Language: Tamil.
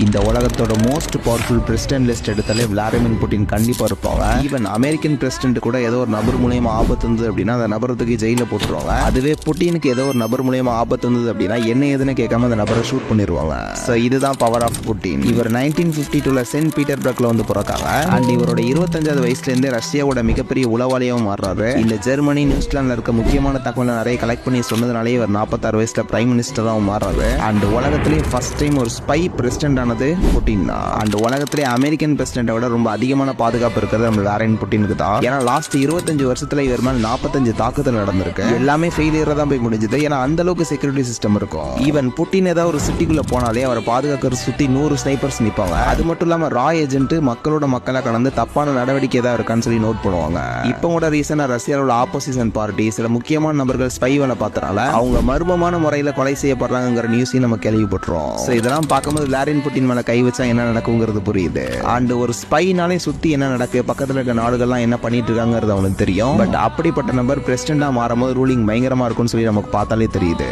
இந்த உலகத்தோட மோஸ்ட் பவர்ஃபுல் பிரசிடென்ட் லிஸ்ட் எடுத்தாலே விளாடிமிர் புட்டின் கண்டிப்பா இருப்பாங்க. ஈவன் அமெரிக்கன் பிரசிடென்ட் கூட ஏதோ ஒரு நபர் மூலியமா ஆபத்து இருந்தது அப்படின்னா அந்த நபரத்துக்கு ஜெயில போட்டுருவாங்க. அதுவே புட்டினுக்கு ஏதோ ஒரு நபர் மூலியமா ஆபத்து இருந்தது அப்படின்னா என்ன ஏதுன்னு கேட்காம அந்த நபரை ஷூட் பண்ணிடுவாங்க. ஸோ இதுதான் பவர் ஆஃப் புட்டின். இவர் 1952 சென்ட் பீட்டர்பர்க்ல வந்து பிறக்காங்க. அண்ட் இவரோட 25வது வயசுல இருந்தே ரஷ்யாவோட மிகப்பெரிய உளவாளியாகவும் மாறுறாரு. இந்த ஜெர்மனி நியூசிலாந்துல இருக்க முக்கியமான தகவலை நிறைய கலெக்ட் பண்ணி சொன்னதுனாலே இவர் 46 வயசுல பிரைம் மினிஸ்டராகவும் மாறுறாரு. அண்ட் உலகத்திலேயே ஃபர்ஸ்ட் டைம் ஒரு ஸ்பை பிரசிடென்ட் புட்டின் தான். அண்ட் உலகத்திலே அமெரிக்கன் பிரசிடென்ட்டை விட ரொம்ப அதிகமான பாதுகாப்பு இருக்கிறது நம்ம விளாடிமிர் புட்டினுக்கு தான். ஏன்னா லாஸ்ட் 25 வருஷத்துல இவர் மேல 45 தாக்குதல் நடந்திருக்கு. எல்லாமே ஃபெயிலியரா தான் போய் முடிஞ்சது. ஏன்னா அந்த அளவுக்கு செக்யூரிட்டி சிஸ்டம் இருக்கும். ஈவன் புட்டின் ஏதாவது ஒரு சிட்டிக்குள்ள போனாலே அவரை பாதுகாக்கிறது சுத்தி 100 ஸ்னைப்பர்ஸ் நிற்பாங்க. அது மட்டும் இல்லாம ரா ஏஜென்ட் மக்களோட மக்களா கலந்து தப்பான நடவடிக்கை ஏதாவது இருக்கான்னு சொல்லி நோட் பண்ணுவாங்க. இப்போ கூட ரீசனா ரஷ்யாவோட ஆப்போசிஷன் பார்ட்டி சில முக்கியமான நபர்கள் ஸ்பை வேலை பார்த்தனால அவங்க மர்மமான முறையில கொலை செய்யப்படுறாங்கிற நியூஸையும் நம்ம கேள்விப்பட்டுறோம். இதெல்லாம் பார்க்கும்போது விளாடிமிர் புட்டின் மேல கை வச்சா என்ன நடக்குங்கிறது புரியுது. அண்ட் ஒரு ஸ்பைனாலே சுத்தி என்ன நடக்கு, பக்கத்துல இருக்க நாடுகள்லாம் என்ன பண்ணிட்டு இருக்காங்கிறது அவனுக்கு தெரியும். பட் அப்படிப்பட்ட நபர் பிரசிடென்டா மாறும்போது ரூலிங் பயங்கரமா இருக்கும்னு சொல்லி நமக்கு பார்த்தாலே தெரியுது.